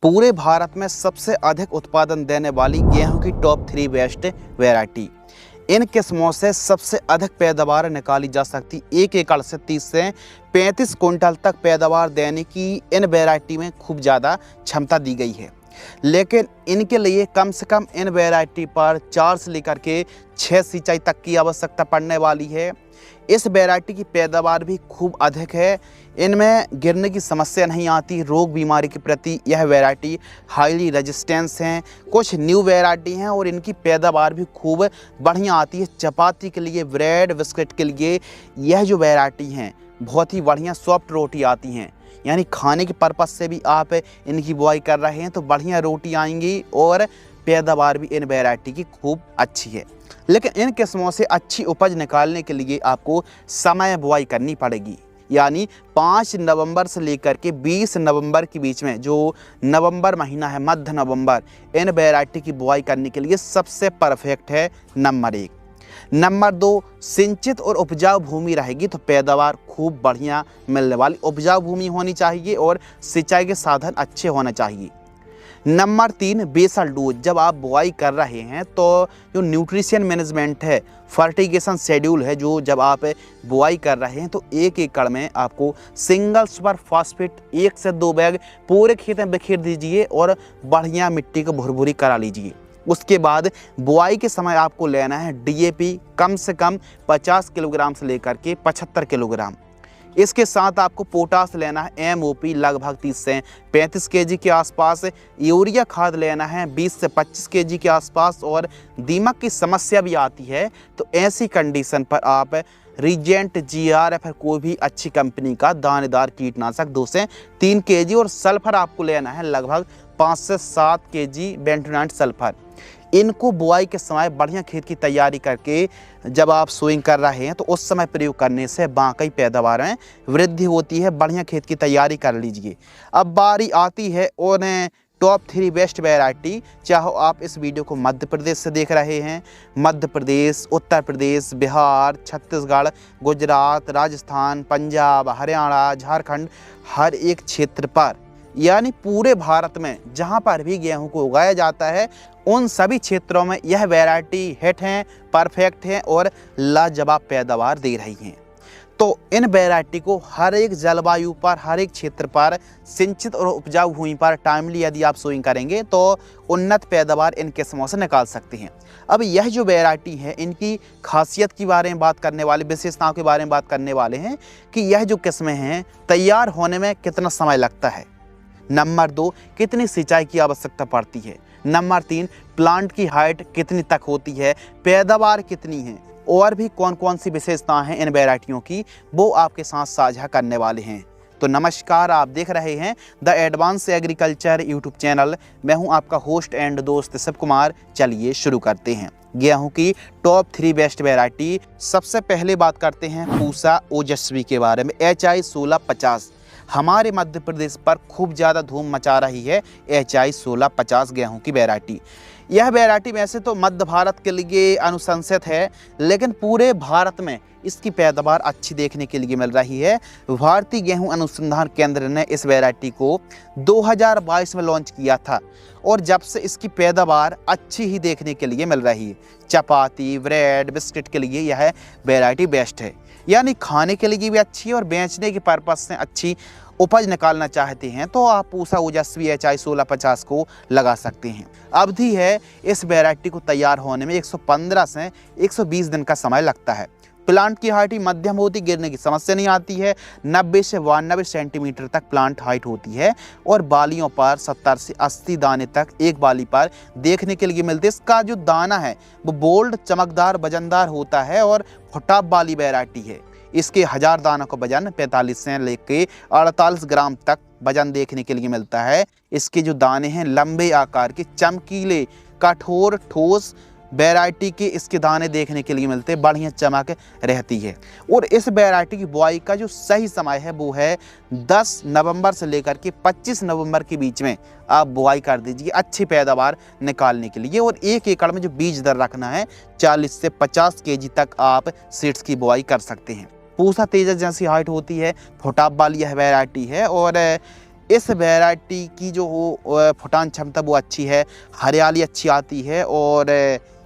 पूरे भारत में सबसे अधिक उत्पादन देने वाली गेहूं की टॉप 3 बेस्ट वैरायटी। इन किस्मों से सबसे अधिक पैदावार निकाली जा सकती। एक एकड़ से 30 से 35 कुंटल तक पैदावार देने की इन वैरायटी में खूब ज़्यादा क्षमता दी गई है। लेकिन इनके लिए कम से कम इन वैरायटी पर 4 से लेकर के 6 सिंचाई तक की आवश्यकता पड़ने वाली है। इस वैरायटी की पैदावार भी खूब अधिक है। इनमें गिरने की समस्या नहीं आती। रोग बीमारी के प्रति यह वैरायटी हाईली रेजिस्टेंस हैं। कुछ न्यू वैरायटी हैं और इनकी पैदावार भी खूब बढ़िया आती है। चपाती के लिए, ब्रेड बिस्किट के लिए यह जो वैरायटी हैं बहुत ही बढ़िया सॉफ्ट रोटी आती हैं। यानी खाने के पर्पज़ से भी आप इनकी बुआई कर रहे हैं तो बढ़िया रोटी आएंगी और पैदावार भी इन वैरायटी की खूब अच्छी है। लेकिन इन किस्मों से अच्छी उपज निकालने के लिए आपको समय बुआई करनी पड़ेगी। यानी 5 नवंबर से लेकर के 20 नवंबर के बीच में, जो नवंबर महीना है, मध्य नवंबर, इन वैरायटी की बुआई करने के लिए सबसे परफेक्ट है। नंबर 1। नंबर 2, सिंचित और उपजाऊ भूमि रहेगी तो पैदावार खूब बढ़िया मिलने वाली। उपजाऊ भूमि होनी चाहिए और सिंचाई के साधन अच्छे होने चाहिए। Number 3, basal dose. जब आप बुआई कर रहे हैं तो जो न्यूट्रिशन मैनेजमेंट है, फर्टिगेशन शेड्यूल है, जो जब आप बुआई कर रहे हैं तो 1 एकड़ में आपको सिंगल सुपर फास्फेट 1 से 2 बैग पूरे खेत में बिखेर दीजिए और बढ़िया मिट्टी को भुरभुरी करा लीजिए। उसके बाद बुआई के समय आपको लेना है डीएपी कम से कम 50 किलोग्राम से लेकर के 75 किलोग्राम। इसके साथ आपको पोटास लेना है एमओपी लगभग 30 से 35 केजी के आसपास। यूरिया खाद लेना है 20 से 25 केजी के आसपास। और दीमक की समस्या भी आती है तो ऐसी कंडीशन पर आप रीजेंट जीआर या फिर कोई भी अच्छी कंपनी का दानेदार कीटनाशक 2 से 3 केजी। और सल्फर आपको लेना है लगभग 5 से 7 केजी बेंटोनाइट सल्फर। इनको बुआई के समय बढ़िया खेत की तैयारी करके जब आप सोइंग कर रहे हैं तो उस समय प्रयोग करने से बाकी पैदावार में वृद्धि होती है। बढ़िया खेत की तैयारी कर लीजिए। अब बारी आती है और टॉप 3 बेस्ट वैरायटी। चाहो आप इस वीडियो को मध्य प्रदेश से देख रहे हैं, मध्य प्रदेश, उत्तर प्रदेश, बिहार, छत्तीसगढ़, गुजरात, राजस्थान, पंजाब, हरियाणा, झारखंड, हर एक क्षेत्र पर, यानी पूरे भारत में जहां पर भी गेहूं को उगाया जाता है उन सभी क्षेत्रों में यह वैरायटी हिट हैं, परफेक्ट हैं और लाजवाब पैदावार दे रही हैं। तो इन वैरायटी को हर एक जलवायु पर, हर एक क्षेत्र पर, सिंचित और उपजाऊ भूमि पर टाइमली यदि आप सोइंग करेंगे तो उन्नत पैदावार इन किस्मों से निकाल सकते हैं। अब यह जो वैरायटी है इनकी खासियत के बारे में बात करने वाले, विशेषताओं के बारे में बात करने वाले हैं कि यह जो किस्में हैं तैयार होने में कितना समय लगता है। नंबर 2, कितनी सिंचाई की आवश्यकता पड़ती है। नंबर 3, प्लांट की हाइट कितनी तक होती है, पैदावार कितनी है, और भी कौन कौन सी विशेषताएं हैं इन वैरायटियों की, वो आपके साथ साझा करने वाले हैं। तो नमस्कार, आप देख रहे हैं the advance agriculture YouTube channel. मैं हूं आपका होस्ट एंड दोस्त शिव कुमार। चलिए शुरू करते हैं गेहूं की टॉप 3 बेस्ट वैरायटी। सबसे पहले बात करते हैं पूसा ओजस्वी के बारे में। HI 1650 हमारे मध्य प्रदेश पर खूब ज़्यादा धूम मचा रही है। HI 1650 गेहूं की वैरायटी। यह वैरायटी वैसे तो मध्य भारत के लिए अनुशंसित है, लेकिन पूरे भारत में इसकी पैदावार अच्छी देखने के लिए मिल रही है। भारतीय गेहूं अनुसंधान केंद्र ने इस वैरायटी को 2022 में लॉन्च किया था और जब से इसकी पैदावार अच्छी ही देखने के लिए मिल रही है। चपाती, ब्रेड, बिस्किट के लिए यह वैरायटी बेस्ट है। यानी खाने के लिए भी अच्छी है और बेचने के पर्पज़ से अच्छी उपज निकालना चाहते हैं तो आप पूसा ओजस्वी HI 1650 को लगा सकते हैं। अवधि है इस वैरायटी को तैयार होने में 115 से 120 दिन का समय लगता है। प्लांट की हाइट मध्यम होती, गिरने की समस्या नहीं आती है। 90 से 92 सेंटीमीटर तक प्लांट हाइट होती है और बालियों पर 70 से 80 दाने तक एक बाली पर देखने के लिए मिलते हैं। इसका जो दाना है वो बोल्ड, चमकदार, वजनदार होता है और फुटाप वाली वैरायटी है। इसके 1000 दानों का वजन 45 से लेके 48 ग्राम तक वजन देखने के लिए मिलता है। इसके जो दाने हैं लंबे आकार के, चमकीले, कठोर, ठोस वैरायटी के इसके दाने देखने के लिए मिलते हैं। बढ़िया चमक रहती है। और इस वैरायटी की बुआई का जो सही समय है वो है 10 नवंबर से लेकर के 25 नवंबर के बीच में आप बुआई कर दीजिए अच्छी पैदावार निकालने के लिए। और 1 एकड़ में जो बीज दर रखना है 40 से 50 केजी तक आप सीड्स की बुआई कर सकते हैं। पूसा तेजस जैसी हाइट होती है, फुटाप वाली यह वैरायटी है और इस वैरायटी की जो फुटान क्षमता वो अच्छी है, हरियाली अच्छी आती है और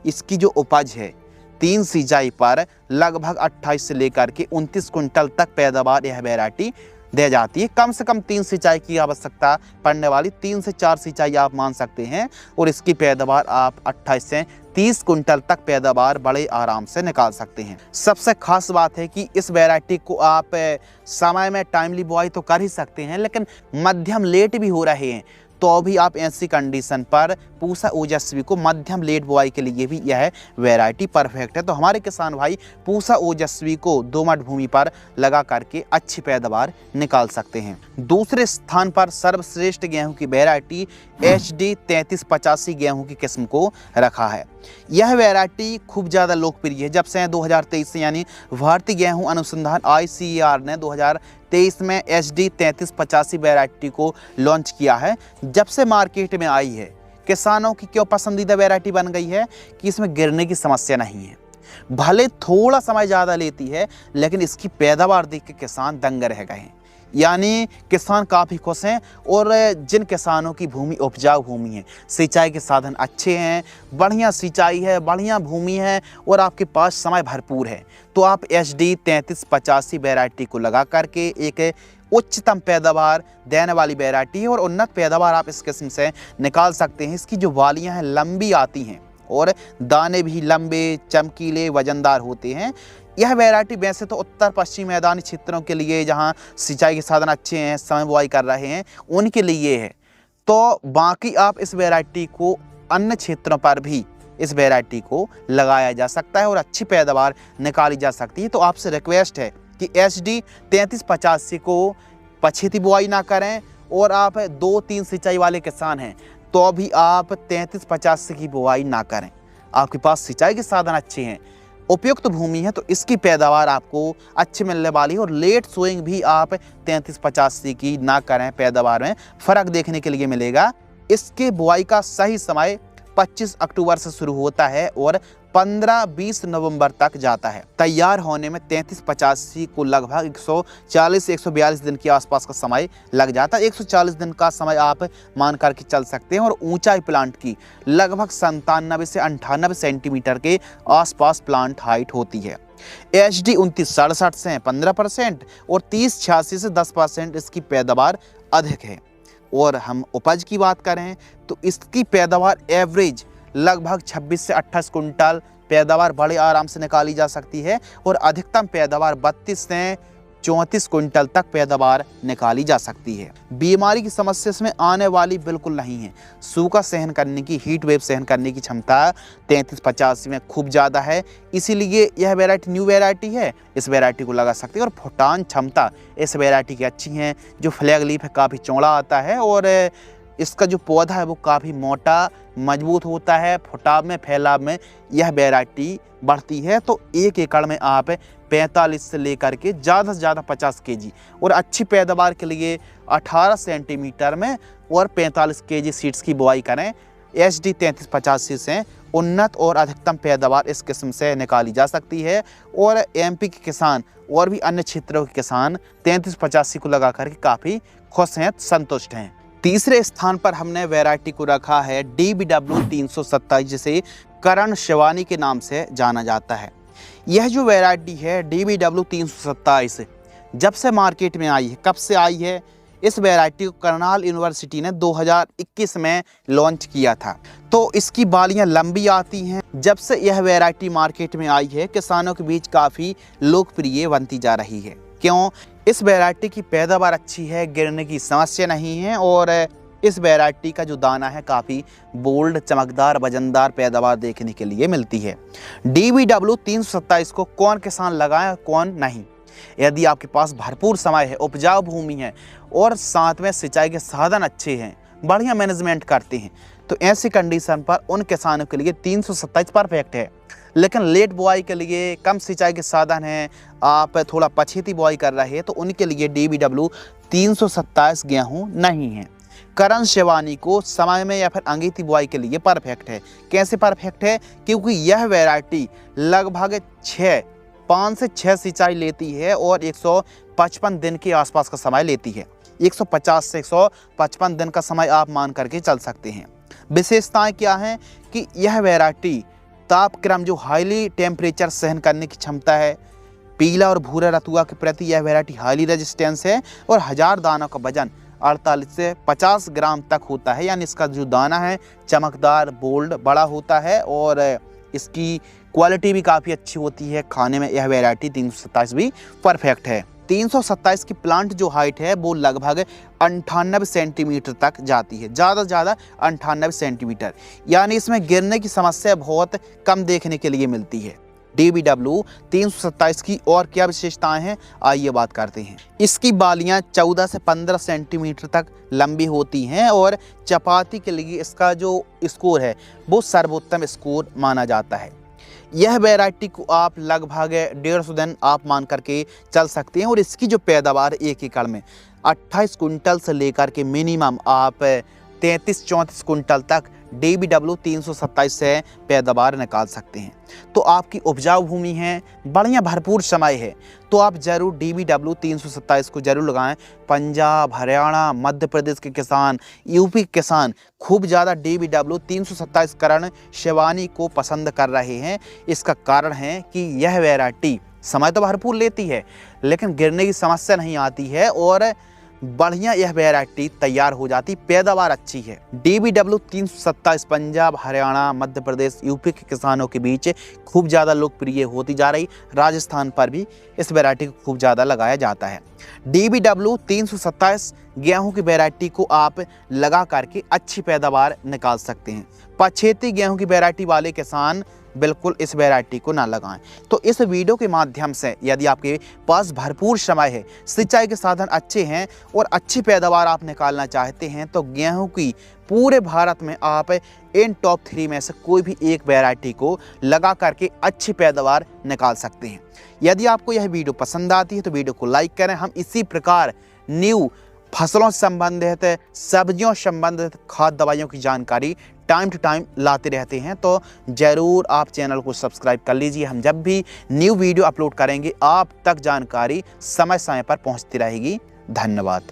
इसकी जो उपज है 3 सिंचाई पर लगभग 28 से लेकर के 29 कुंटल तक पैदावार यह वैरायटी दे जाती है। कम से कम 3 सिंचाई की आवश्यकता पड़ने वाली 3 से 4 सिंचाई आप मान सकते हैं और इसकी पैदावार आप 28 से 30 कुंटल तक पैदावार बड़े आराम से निकाल सकते हैं। सबसे खास बात है कि इस वैरायटी को आप समय में टाइमली बुआई तो कर ही सकते हैं, लेकिन मध्यम लेट भी हो रहे हैं तो भी आप ऐसी कंडीशन पर पूसा ओजस्वी को मध्यम लेट बुआई के लिए भी यह वैरायटी परफेक्ट है। तो हमारे किसान भाई पूसा ओजस्वी को दोमट भूमि पर लगा करके अच्छी पैदावार निकाल सकते हैं। दूसरे स्थान पर सर्वश्रेष्ठ गेहूं की वैरायटी HD 3385 गेहूं की किस्म को रखा है। यह वैरायटी खूब ज़्यादा लोकप्रिय है। जब से 2023 से यानी भारतीय गेहूं अनुसंधान ICAR ने 2023 में HD 3385 वैरायटी को लॉन्च किया है, जब से मार्केट में आई है किसानों की क्यों पसंदीदा वैरायटी बन गई है कि इसमें गिरने की समस्या नहीं है। भले थोड़ा समय ज़्यादा लेती है लेकिन इसकी पैदावार देख के किसान दंग रह गए हैं, यानी किसान काफ़ी खुश हैं। और जिन किसानों की भूमि उपजाऊ भूमि है, सिंचाई के साधन अच्छे हैं, बढ़िया सिंचाई है, बढ़िया भूमि है और आपके पास समय भरपूर है, तो आप HD 3385 वैरायटी को लगा करके एक उच्चतम पैदावार देने वाली वैरायटी है और उन्नत पैदावार आप इस किस्म से निकाल सकते हैं। इसकी जो वालियाँ हैं लंबी आती हैं और दाने भी लंबे, चमकीले, वजनदार होते हैं। यह वैरायटी वैसे तो उत्तर पश्चिम मैदानी क्षेत्रों के लिए, जहां सिंचाई के साधन अच्छे हैं, समय बुआई कर रहे हैं, उनके लिए है। तो बाकी आप इस वैरायटी को अन्य क्षेत्रों पर भी इस वैरायटी को लगाया जा सकता है और अच्छी पैदावार निकाली जा सकती है। तो आपसे रिक्वेस्ट है कि HD 3385 को पछेती बुआई ना करें और आप 2-3 सिंचाई वाले किसान हैं तो भी आप 3385 की बुआई ना करें। आपके पास सिंचाई के साधन अच्छे हैं, उपयुक्त भूमि है, तो इसकी पैदावार आपको अच्छी मिलने वाली है और लेट सोइंग भी आप 3385 की ना करें, पैदावार में फ़र्क देखने के लिए मिलेगा। इसके बुआई का सही समय 25 अक्टूबर से शुरू होता है और 15-20 नवंबर तक जाता है। तैयार होने में 3385 को लगभग 140 से 142 दिन के आसपास का समय लग जाता है। 140 दिन का समय आप मान करके चल सकते हैं और ऊंचाई प्लांट की लगभग 97 से 98 सेंटीमीटर के आसपास प्लांट हाइट होती है। HD 2967 से 15% और 3086 से 10% इसकी पैदावार अधिक है। और हम उपज की बात करें तो इसकी पैदावार एवरेज लगभग 26 से 28 कुंटल पैदावार बड़े आराम से निकाली जा सकती है और अधिकतम पैदावार 32 से 34 कुंटल तक पैदावार निकाली जा सकती है। बीमारी की समस्या इसमें आने वाली बिल्कुल नहीं है। सूखा सहन करने की, हीट वेव सहन करने की क्षमता 3385 में खूब ज़्यादा है, इसीलिए यह वैरायटी न्यू वैरायटी है, इस वैरायटी को लगा सकते हैं। और फुटान क्षमता इस वैरायटी की अच्छी है। जो फ्लैग लीफ है काफ़ी चौड़ा आता है और इसका जो पौधा है वो काफ़ी मोटा मजबूत होता है। फुटाव में, फैलाव में यह वैरायटी बढ़ती है। तो 1 एकड़ में आप 45 से लेकर के ज़्यादा से ज़्यादा 50 kg और अच्छी पैदावार के लिए 18 सेंटीमीटर में और 45 kg सीड्स की बुआई करें। HD 3385 से उन्नत और अधिकतम पैदावार इस किस्म से निकाली जा सकती है और MP के किसान और भी अन्य क्षेत्रों के किसान 3385 को लगा करके काफ़ी खुश हैं, संतुष्ट हैं। तीसरे स्थान पर हमने वैरायटी को रखा है DBW 327, जिसे करण शिवानी के नाम से जाना जाता है। यह जो वैरायटी है DBW 327 जब से मार्केट में आई है, कब से आई है? इस वैरायटी को करनाल यूनिवर्सिटी ने 2021 में लॉन्च किया था। तो इसकी बालियां लंबी आती हैं। जब से यह वैरायटी मार्केट में आई है किसानों के बीच काफ़ी लोकप्रिय बनती जा रही है। क्यों? इस वैरायटी की पैदावार अच्छी है, गिरने की समस्या नहीं है और इस वैरायटी का जो दाना है काफ़ी बोल्ड, चमकदार, वजनदार पैदावार देखने के लिए मिलती है। DBW 327 को कौन किसान लगाए, कौन नहीं? यदि आपके पास भरपूर समय है, उपजाऊ भूमि है और साथ में सिंचाई के साधन अच्छे हैं, बढ़िया मैनेजमेंट करते हैं, तो ऐसी कंडीशन पर उन किसानों के लिए 327 परफेक्ट है। लेकिन लेट बुआई के लिए, कम सिंचाई के साधन हैं, आप थोड़ा पछेती बुआई कर रहे हैं, तो उनके लिए DBW 327 गेहूँ नहीं है। करण शिवानी को समय में या फिर अंगीती बुआई के लिए परफेक्ट है। कैसे परफेक्ट है? क्योंकि यह वैरायटी लगभग 5 से 6 सिंचाई लेती है और 155 दिन के आसपास का समय लेती है। 150 से 155 दिन का समय आप मान करके चल सकते हैं। विशेषताएं क्या हैं कि यह वैरायटी तापक्रम जो हाईली टेम्परेचर सहन करने की क्षमता है, पीला और भूरा रतुआ के प्रति यह वैरायटी हाईली रेजिस्टेंस है और 1000 दानों का वजन 48 से 50 ग्राम तक होता है। यानी इसका जो दाना है चमकदार, बोल्ड, बड़ा होता है और इसकी क्वालिटी भी काफ़ी अच्छी होती है। खाने में यह वैरायटी 327 भी परफेक्ट है। 327 की प्लांट जो हाइट है वो लगभग 98 सेंटीमीटर तक जाती है, ज़्यादा से ज़्यादा 98 सेंटीमीटर। यानी इसमें गिरने की समस्या बहुत कम देखने के लिए मिलती है। DBW 327 की और क्या विशेषताएं हैं, आइए बात करते हैं। इसकी बालियां 14 से 15 सेंटीमीटर तक लंबी होती हैं और चपाती के लिए इसका जो स्कोर है वो सर्वोत्तम स्कोर माना जाता है। यह वैरायटी को आप लगभग 150 दिन आप मान करके चल सकते हैं और इसकी जो पैदावार एक एकड़ में 28 कुंटल से लेकर के मिनिमम आप 33-34 कुंटल तक DBW 327 से पैदावार निकाल सकते हैं। तो आपकी उपजाऊ भूमि है, बढ़िया भरपूर समय है, तो आप जरूर DBW 327 को जरूर लगाएं। पंजाब, हरियाणा, मध्य प्रदेश के किसान, यूपी के किसान खूब ज़्यादा DBW 327 करण शिवानी को पसंद कर रहे हैं। इसका कारण है कि यह वैरायटी समय तो भरपूर लेती है लेकिन गिरने की समस्या नहीं आती है और बढ़िया यह वैरायटी तैयार हो जाती, पैदावार अच्छी है। DBW 327 पंजाब, हरियाणा, मध्य प्रदेश, यूपी के किसानों के बीच खूब ज़्यादा लोकप्रिय होती जा रही। राजस्थान पर भी इस वैरायटी को खूब ज़्यादा लगाया जाता है। DBW 327 गेहूं की वैरायटी को आप लगा करके अच्छी पैदावार निकाल सकते हैं। पछेती गेहूं की वैरायटी वाले किसान बिल्कुल इस वैरायटी को ना लगाएं। तो इस वीडियो के माध्यम से यदि आपके पास भरपूर समय है, सिंचाई के साधन अच्छे हैं और अच्छी पैदावार आप निकालना चाहते हैं तो गेहूं की पूरे भारत में आप इन टॉप 3 में से कोई भी एक वैरायटी को लगा करके अच्छी पैदावार निकाल सकते हैं। यदि आपको यह वीडियो पसंद आती है तो वीडियो को लाइक करें। हम इसी प्रकार न्यू फसलों से संबंधित, सब्जियों से संबंधित खाद दवाइयों की जानकारी टाइम टू टाइम लाते रहते हैं, तो ज़रूर आप चैनल को सब्सक्राइब कर लीजिए। हम जब भी न्यू वीडियो अपलोड करेंगे आप तक जानकारी समय समय पर पहुंचती रहेगी। धन्यवाद।